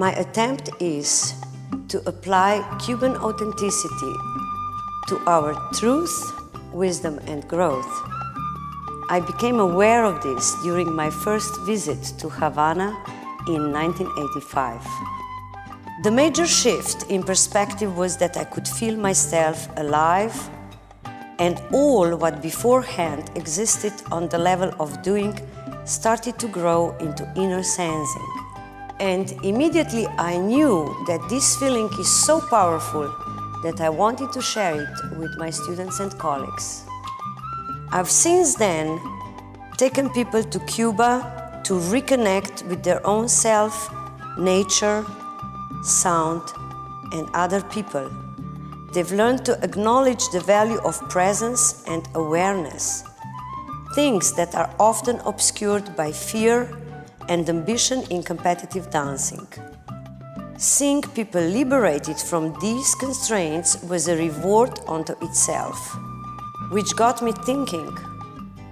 My attempt is to apply Cuban authenticity to our truth, wisdom and growth. I became aware of this during my first visit to Havana in 1985. The major shift in perspective was that I could feel myself alive, and all what beforehand existed on the level of doing started to grow into inner sensing. And immediately I knew that this feeling is so powerful that I wanted to share it with my students and colleagues. I've since then taken people to Cuba to reconnect with their own self, nature, sound, and other people. They've learned to acknowledge the value of presence and awareness, things that are often obscured by fear and ambition in competitive dancing. Seeing people liberated from these constraints was a reward unto itself, which got me thinking,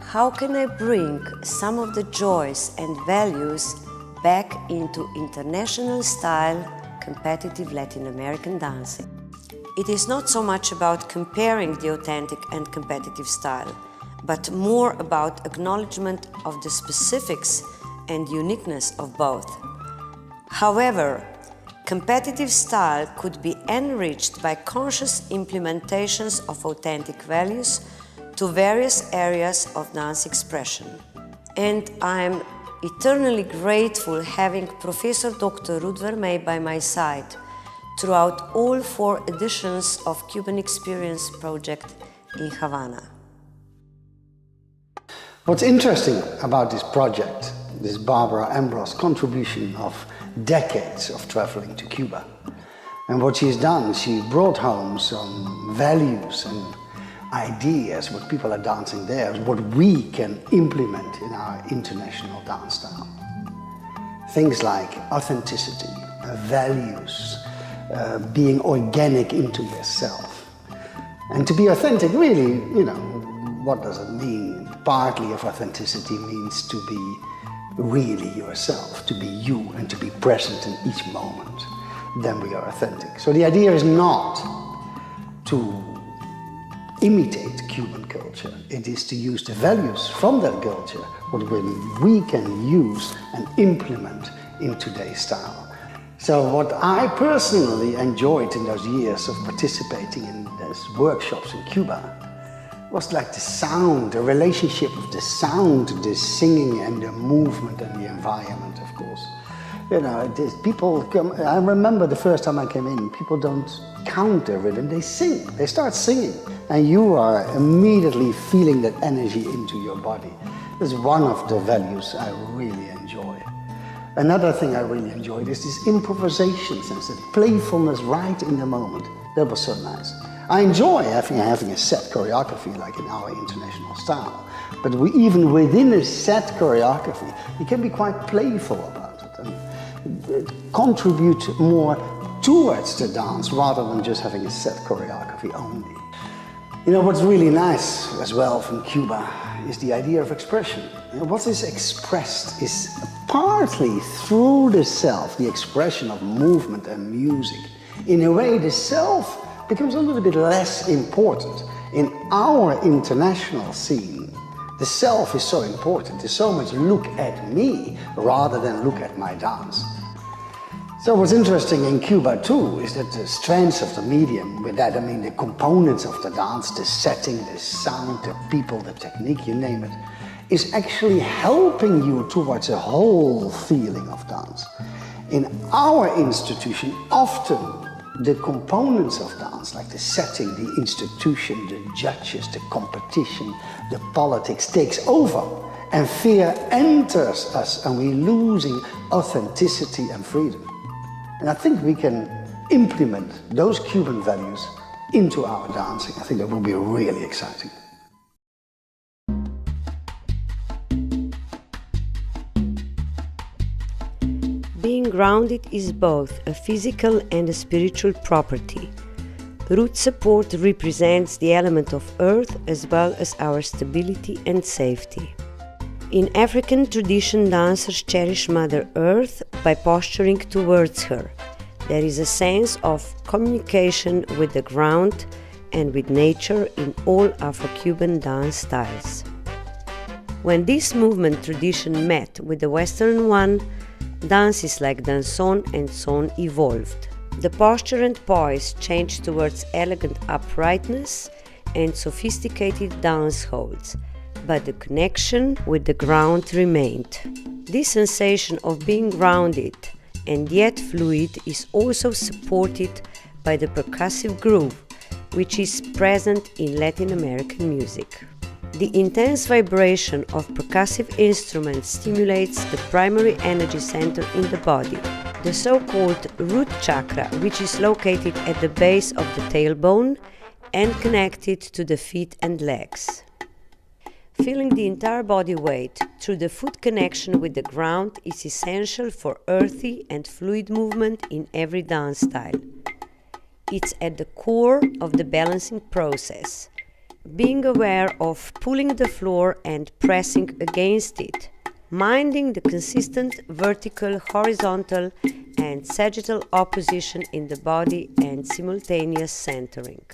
how can I bring some of the joys and values back into international style competitive Latin American dancing? It is not so much about comparing the authentic and competitive style, but more about acknowledgement of the specifics and uniqueness of both. However, competitive style could be enriched by conscious implementations of authentic values to various areas of dance expression. And I'm eternally grateful having Professor Dr. Ruud Vermey by my side throughout all 4 editions of Cuban Experience Project in Havana. What's interesting about this project, this Barbara Ambroz contribution of decades of traveling to Cuba, and what she's done, she brought home some values and ideas, what people are dancing there, what we can implement in our international dance style. Things like authenticity, values, being organic into yourself. And to be authentic, really, what does it mean? Partly of authenticity means to be really yourself, to be you and to be present in each moment. Then we are authentic. So the idea is not to imitate Cuban culture. It is to use the values from that culture, what we can use and implement in today's style. So what I personally enjoyed in those years of participating in those workshops in Cuba was like the sound, the relationship of the sound, the singing and the movement and the environment, of course. People come, I remember the first time I came in, people don't count their rhythm, they sing, they start singing. And you are immediately feeling that energy into your body. That's one of the values I really enjoy. Another thing I really enjoyed is this improvisation sense, that playfulness right in the moment. That was so nice. I enjoy having a set choreography like in our international style. But even within a set choreography, you can be quite playful about it and contribute more towards the dance rather than just having a set choreography only. What's really nice as well from Cuba is the idea of expression. What is expressed is partly through the self, the expression of movement and music. In a way, the self becomes a little bit less important. In our international scene, the self is so important. There's so much look at me rather than look at my dance. So what's interesting in Cuba too is that the strengths of the medium, with that I mean the components of the dance, the setting, the sound, the people, the technique, you name it, is actually helping you towards a whole feeling of dance. In our institution, often the components of dance, like the setting, the institution, the judges, the competition, the politics, takes over. And fear enters us and we're losing authenticity and freedom. And I think we can implement those Cuban values into our dancing. I think that will be really exciting. Being grounded is both a physical and a spiritual property. Root support represents the element of earth as well as our stability and safety. In African tradition, dancers cherish Mother Earth by posturing towards her. There is a sense of communication with the ground and with nature in all Afro-Cuban dance styles. When this movement tradition met with the Western one, dances like danson and son evolved. The posture and poise changed towards elegant uprightness and sophisticated dance holds, but the connection with the ground remained. This sensation of being grounded and yet fluid is also supported by the percussive groove, which is present in Latin American music. The intense vibration of percussive instruments stimulates the primary energy center in the body, the so-called root chakra, which is located at the base of the tailbone and connected to the feet and legs. Feeling the entire body weight through the foot connection with the ground is essential for earthy and fluid movement in every dance style. It's at the core of the balancing process, being aware of pulling the floor and pressing against it, minding the consistent vertical, horizontal, and sagittal opposition in the body and simultaneous centering.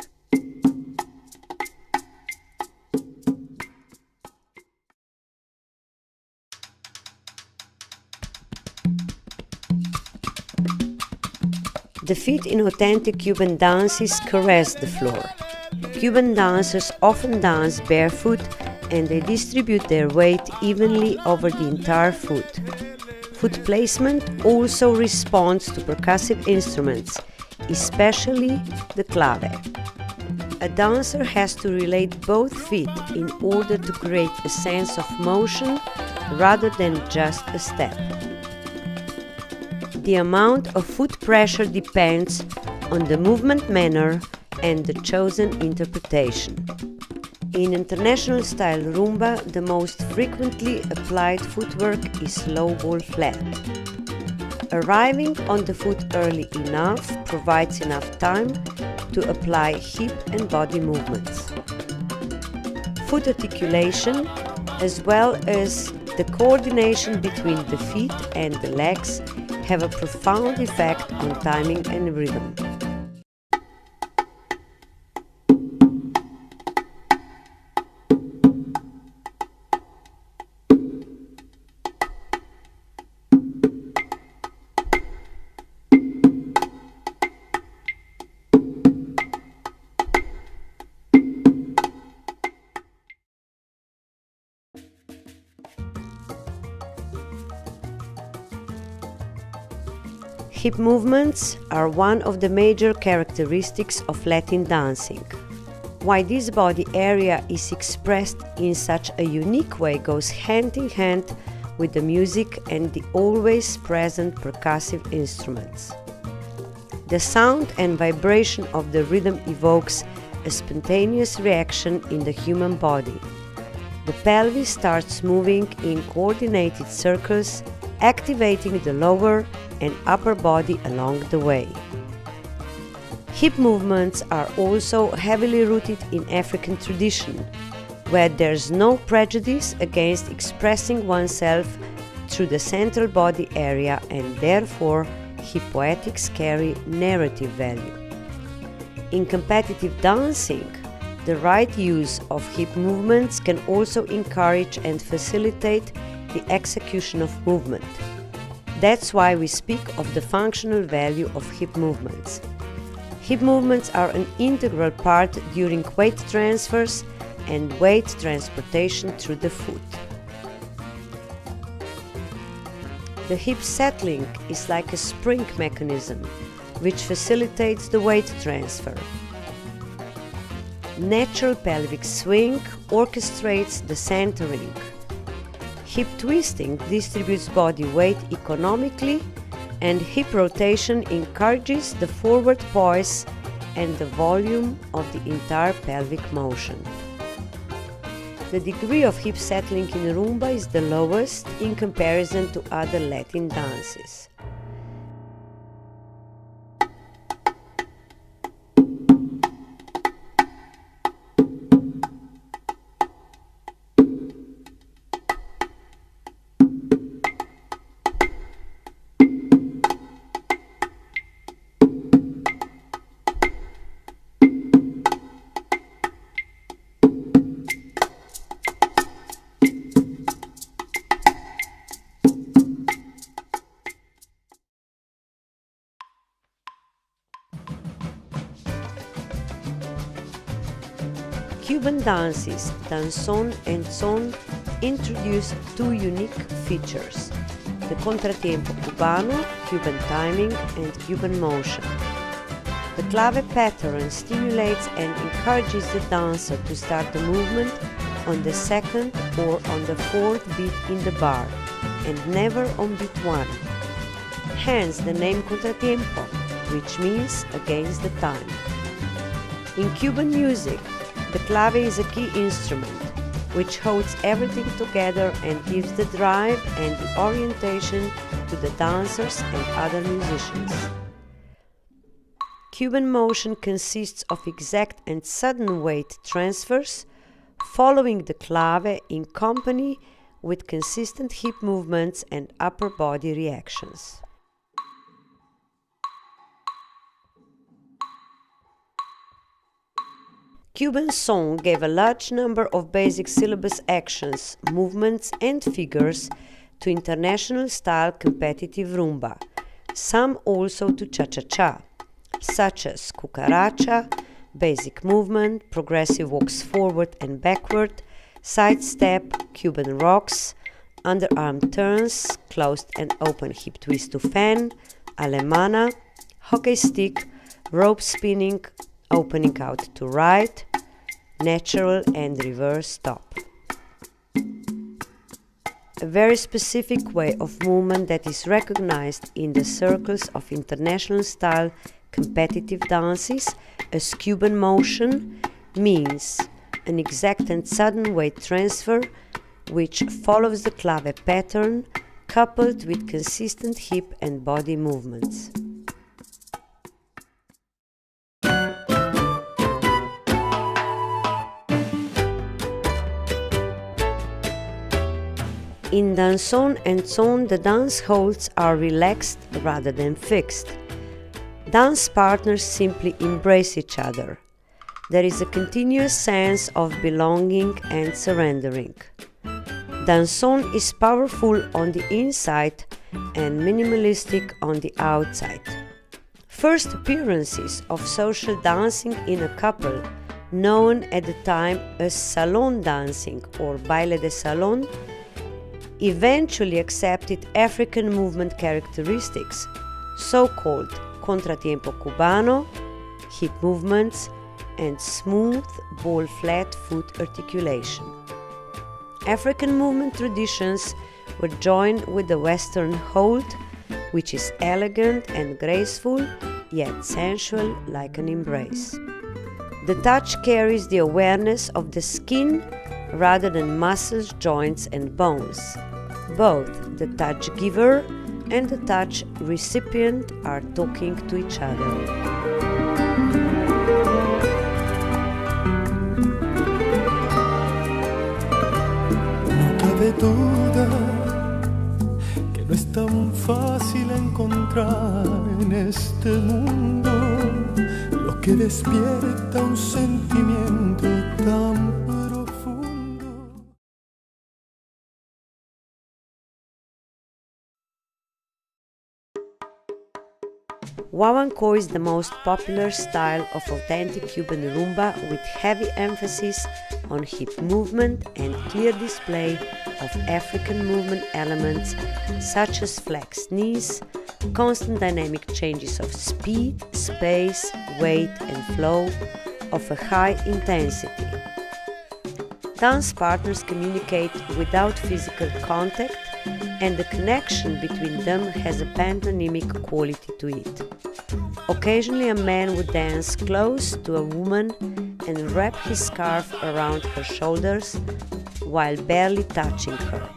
The feet in authentic Cuban dances caress the floor. Cuban dancers often dance barefoot and they distribute their weight evenly over the entire foot. Foot placement also responds to percussive instruments, especially the clave. A dancer has to relate both feet in order to create a sense of motion rather than just a step. The amount of foot pressure depends on the movement manner and the chosen interpretation. In international style rumba, the most frequently applied footwork is low ball flat. Arriving on the foot early enough provides enough time to apply hip and body movements. Foot articulation, as well as the coordination between the feet and the legs, have a profound effect on timing and rhythm. Hip movements are one of the major characteristics of Latin dancing. Why this body area is expressed in such a unique way goes hand in hand with the music and the always present percussive instruments. The sound and vibration of the rhythm evokes a spontaneous reaction in the human body. The pelvis starts moving in coordinated circles, activating the lower and upper body along the way. Hip movements are also heavily rooted in African tradition, where there's no prejudice against expressing oneself through the central body area, and therefore hip poetics carry narrative value. In competitive dancing, the right use of hip movements can also encourage and facilitate the execution of movement. That's why we speak of the functional value of hip movements. Hip movements are an integral part during weight transfers and weight transportation through the foot. The hip settling is like a spring mechanism, which facilitates the weight transfer. Natural pelvic swing orchestrates the centering. Hip twisting distributes body weight economically, and hip rotation encourages the forward poise and the volume of the entire pelvic motion. The degree of hip settling in rumba is the lowest in comparison to other Latin dances. Cuban dances, danzón and son, introduce two unique features: the contratiempo cubano, Cuban timing, and Cuban motion. The clave pattern stimulates and encourages the dancer to start the movement on the second or on the fourth beat in the bar, and never on beat 1. Hence the name contratiempo, which means against the time. In Cuban music, the clave is a key instrument, which holds everything together and gives the drive and the orientation to the dancers and other musicians. Cuban motion consists of exact and sudden weight transfers, following the clave in company with consistent hip movements and upper body reactions. Cuban song gave a large number of basic syllabus actions, movements and figures to international style competitive rumba, some also to cha-cha-cha, such as cucaracha, basic movement, progressive walks forward and backward, side step, Cuban rocks, underarm turns, closed and open hip twist to fan, alemana, hockey stick, rope spinning, opening out to right, natural and reverse stop. A very specific way of movement that is recognized in the circles of international style competitive dances as Cuban motion means an exact and sudden weight transfer which follows the clave pattern coupled with consistent hip and body movements. In danzón and son, the dance holds are relaxed rather than fixed. Dance partners simply embrace each other. There is a continuous sense of belonging and surrendering. Danzón is powerful on the inside and minimalistic on the outside. First appearances of social dancing in a couple, known at the time as salon dancing or baile de salon, eventually accepted African movement characteristics, so-called contratiempo cubano, hip movements, and smooth ball-flat foot articulation. African movement traditions were joined with the Western hold, which is elegant and graceful, yet sensual like an embrace. The touch carries the awareness of the skin rather than muscles, joints, and bones. Both the touch giver and the touch recipient are talking to each other. No cabe duda que no es tan fácil encontrar en este mundo lo que despierta un sentimiento tan profundo. Guaguancó is the most popular style of authentic Cuban rumba with heavy emphasis on hip movement and clear display of African movement elements such as flexed knees, constant dynamic changes of speed, space, weight and flow of a high intensity. Dance partners communicate without physical contact, and the connection between them has a pantomimic quality to it. Occasionally a man would dance close to a woman and wrap his scarf around her shoulders while barely touching her.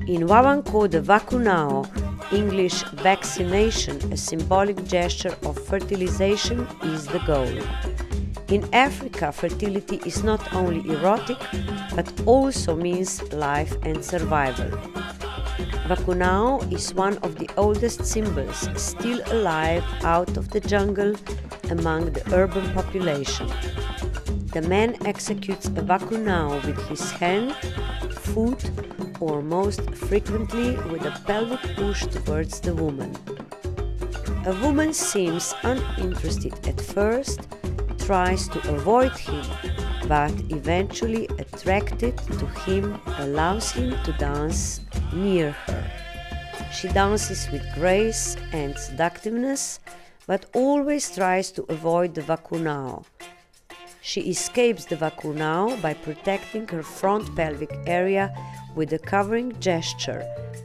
In Guaguancó, the vacunao, English vaccination, a symbolic gesture of fertilization, is the goal. In Africa, fertility is not only erotic, but also means life and survival. Vacunao is one of the oldest symbols still alive out of the jungle among the urban population. The man executes a vacunao with his hand, foot, or most frequently with a pelvic push towards the woman. A woman seems uninterested at first, tries to avoid him, but eventually attracted to him, allows him to dance near her. She dances with grace and seductiveness, but always tries to avoid the vacunao. She escapes the vacunao by protecting her front pelvic area with a covering gesture,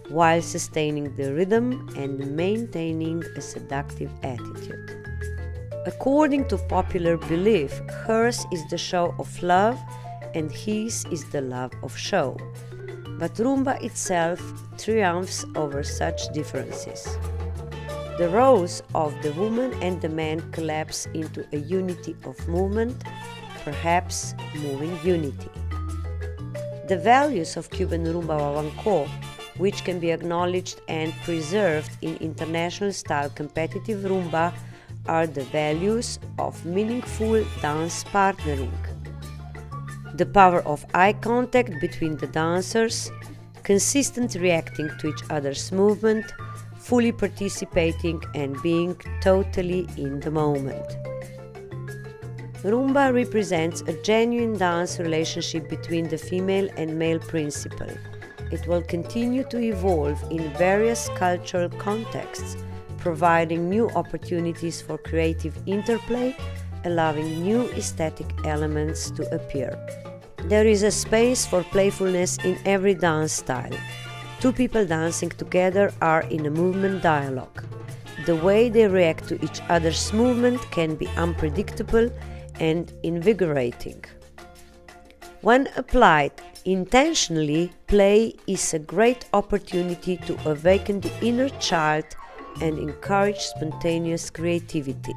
while sustaining the rhythm and maintaining a seductive attitude. According to popular belief, hers is the show of love and his is the love of show. But rumba itself triumphs over such differences. The roles of the woman and the man collapse into a unity of movement, perhaps moving unity. The values of Cuban rumba Wawanko, which can be acknowledged and preserved in international style competitive rumba, are the values of meaningful dance partnering, the power of eye contact between the dancers, consistent reacting to each other's movement, fully participating and being totally in the moment. Rumba represents a genuine dance relationship between the female and male principle. It will continue to evolve in various cultural contexts, providing new opportunities for creative interplay, allowing new aesthetic elements to appear. There is a space for playfulness in every dance style. Two people dancing together are in a movement dialogue. The way they react to each other's movement can be unpredictable and invigorating. When applied intentionally, play is a great opportunity to awaken the inner child and encourage spontaneous creativity.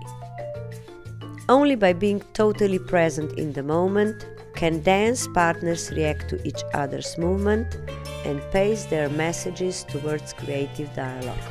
Only by being totally present in the moment can dance partners react to each other's movement and pace their messages towards creative dialogue.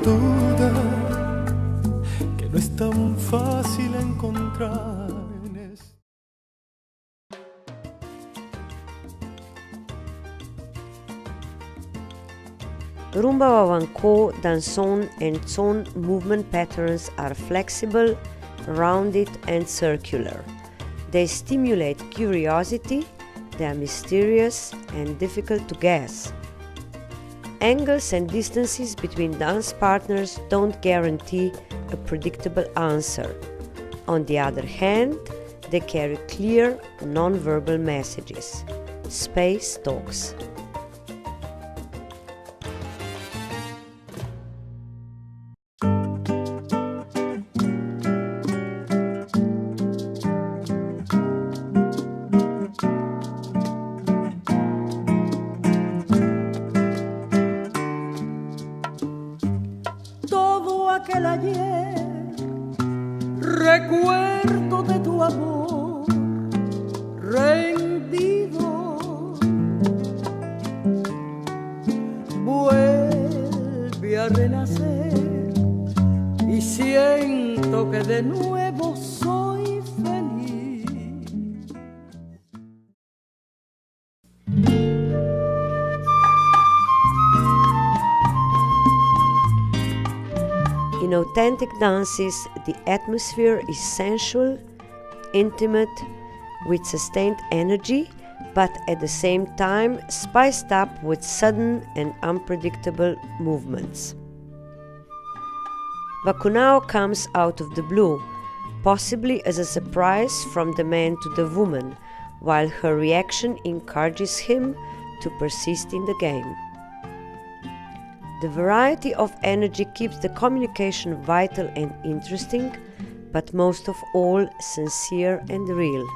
Duda que no es tan fácil encontrar en esto. Rumba Wawanko, danzón, and zone movement patterns are flexible, rounded, and circular. They stimulate curiosity, they are mysterious and difficult to guess. Angles and distances between dance partners don't guarantee a predictable answer. On the other hand, they carry clear, non-verbal messages. Space talks. Recuerdo de tu amor rendido, vuelve a renacer y siento que de nuevo soy feliz. In authentic dances, the atmosphere is sensual, intimate, with sustained energy, but at the same time spiced up with sudden and unpredictable movements. Vacunao comes out of the blue, possibly as a surprise from the man to the woman, while her reaction encourages him to persist in the game. The variety of energy keeps the communication vital and interesting, but most of all sincere and real.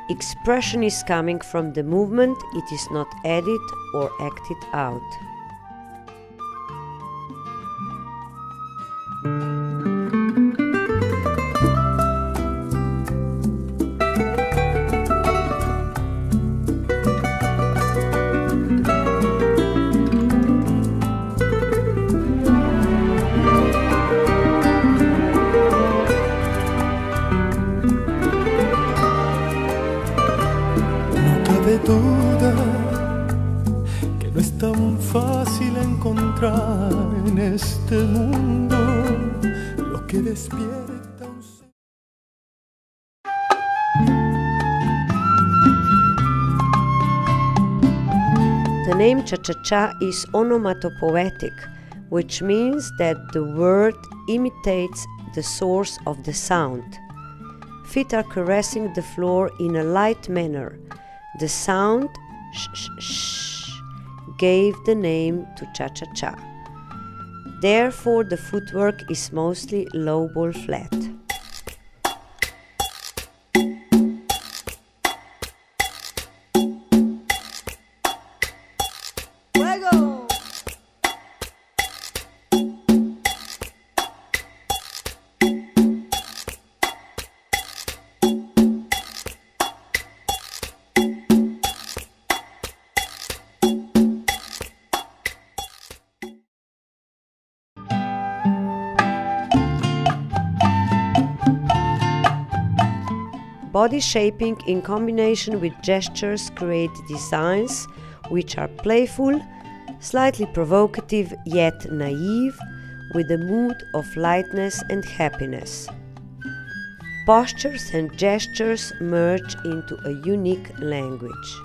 Expression is coming from the movement, it is not added or acted out. duda que no es tan fácil encontrar en este mundo lo que despierta un ser. The name cha-cha-cha is onomatopoetic, which means that the word imitates the source of the sound. Feet are caressing the floor in a light manner. The sound sh-sh-sh gave the name to cha-cha-cha. Therefore, the footwork is mostly low ball flat. Body shaping in combination with gestures create designs which are playful, slightly provocative yet naive, with a mood of lightness and happiness. Postures and gestures merge into a unique language.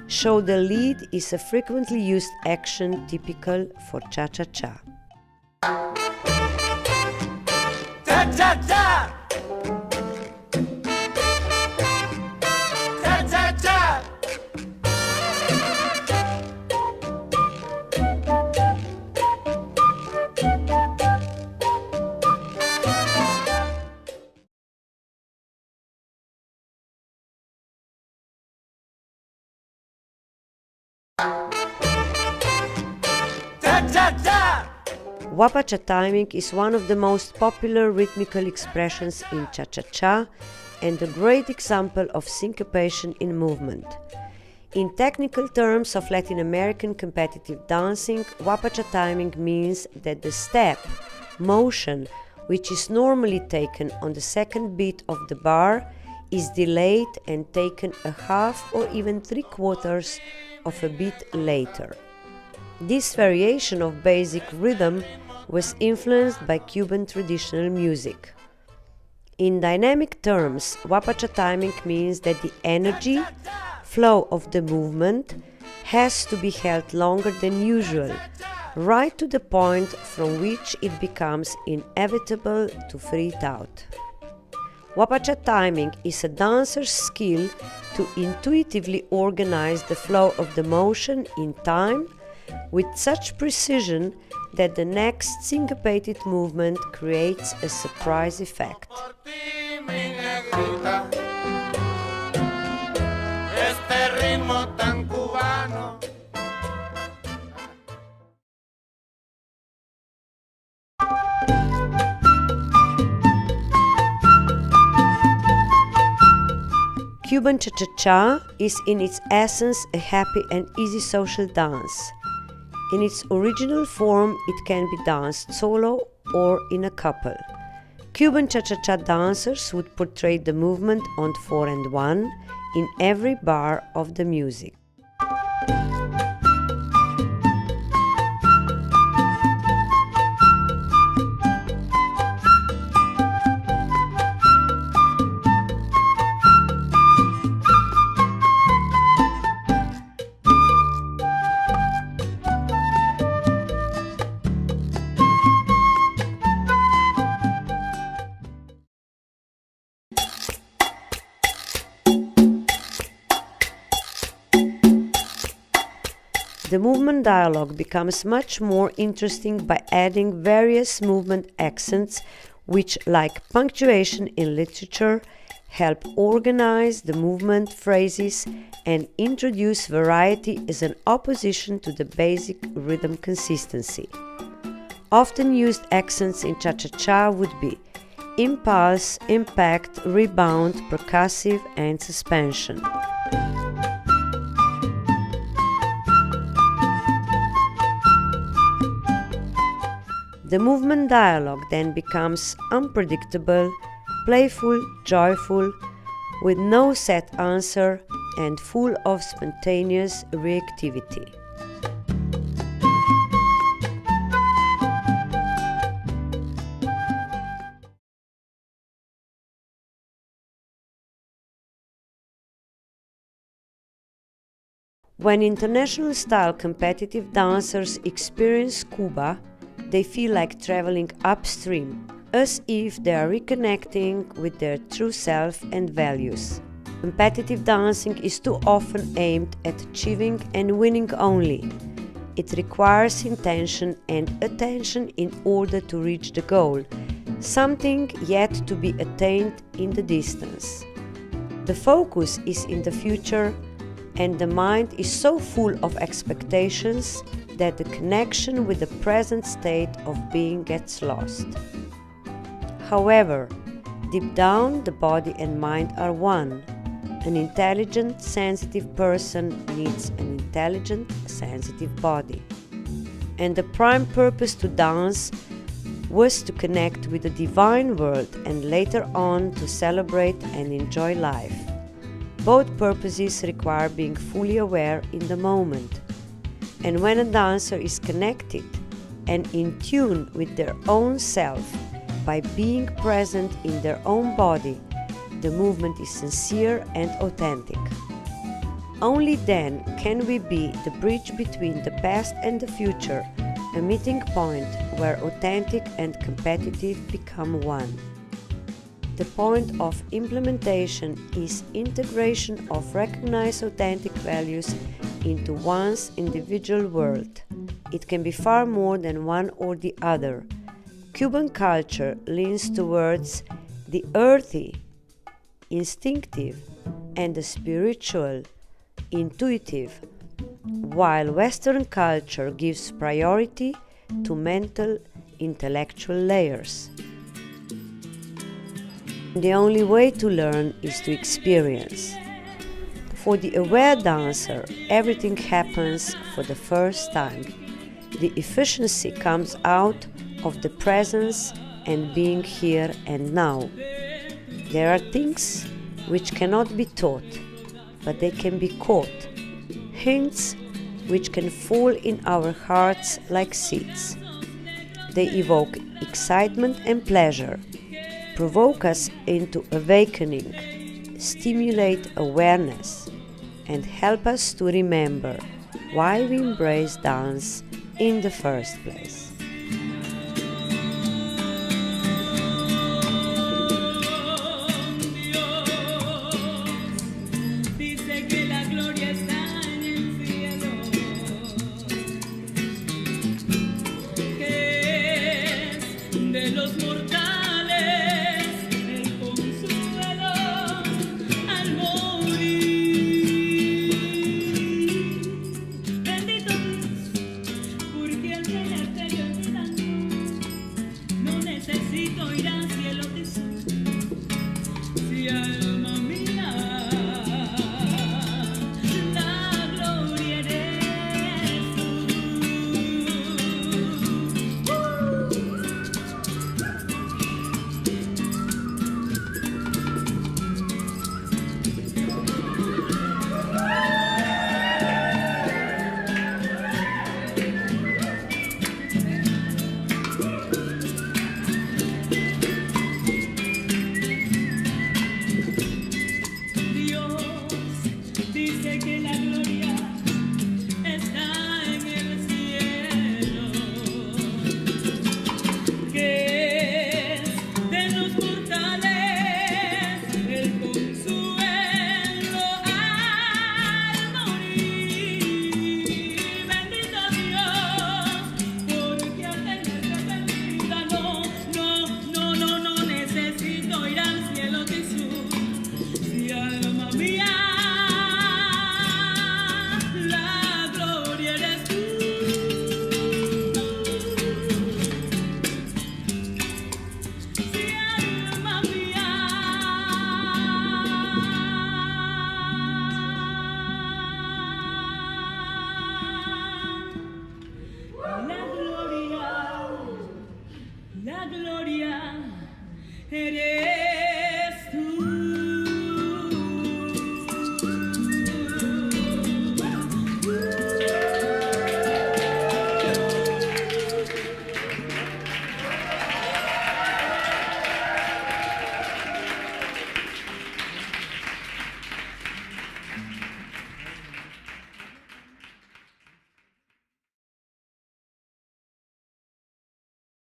Show the lead is a frequently used action typical for cha-cha-cha. Cha-cha-cha! Cha-cha-cha! Cha-cha-cha! Wapacha timing is one of the most popular rhythmical expressions in cha-cha-cha and a great example of syncopation in movement. In technical terms of Latin American competitive dancing, Wapacha timing means that the step, motion, which is normally taken on the second beat of the bar, is delayed and taken a half or even 3/4 of a beat later. This variation of basic rhythm was influenced by Cuban traditional music. In dynamic terms, Wapacha timing means that the energy, flow of the movement has to be held longer than usual, right to the point from which it becomes inevitable to freeze out. Wapacha timing is a dancer's skill to intuitively organize the flow of the motion in time with such precision that the next syncopated movement creates a surprise effect. Cuban cha-cha-cha is in its essence a happy and easy social dance. In its original form, it can be danced solo or in a couple. Cuban cha-cha-cha dancers would portray the movement on 4 and 1 in every bar of the music. The movement dialogue becomes much more interesting by adding various movement accents which, like punctuation in literature, help organize the movement phrases and introduce variety as an opposition to the basic rhythm consistency. Often used accents in cha-cha-cha would be impulse, impact, rebound, percussive, and suspension. The movement dialogue then becomes unpredictable, playful, joyful, with no set answer, and full of spontaneous reactivity. When international style competitive dancers experience Cuba, they feel like traveling upstream, as if they are reconnecting with their true self and values. Competitive dancing is too often aimed at achieving and winning only. It requires intention and attention in order to reach the goal, something yet to be attained in the distance. The focus is in the future, and the mind is so full of expectations that the connection with the present state of being gets lost. However, deep down the body and mind are one. An intelligent, sensitive person needs an intelligent, sensitive body. And the prime purpose to dance was to connect with the divine world and later on to celebrate and enjoy life. Both purposes require being fully aware in the moment. And when a dancer is connected and in tune with their own self by being present in their own body, the movement is sincere and authentic. Only then can we be the bridge between the past and the future, a meeting point where authentic and competitive become one. The point of implementation is integration of recognized authentic values into one's individual world. It can be far more than one or the other. Cuban culture leans towards the earthy, instinctive, and the spiritual, intuitive, while Western culture gives priority to mental, intellectual layers. The only way to learn is to experience. For the aware dancer, everything happens for the first time. The efficiency comes out of the presence and being here and now. There are things which cannot be taught, but they can be caught. Hints which can fall in our hearts like seeds. They evoke excitement and pleasure, provoke us into awakening, stimulate awareness, and help us to remember why we embrace dance in the first place. Los mortales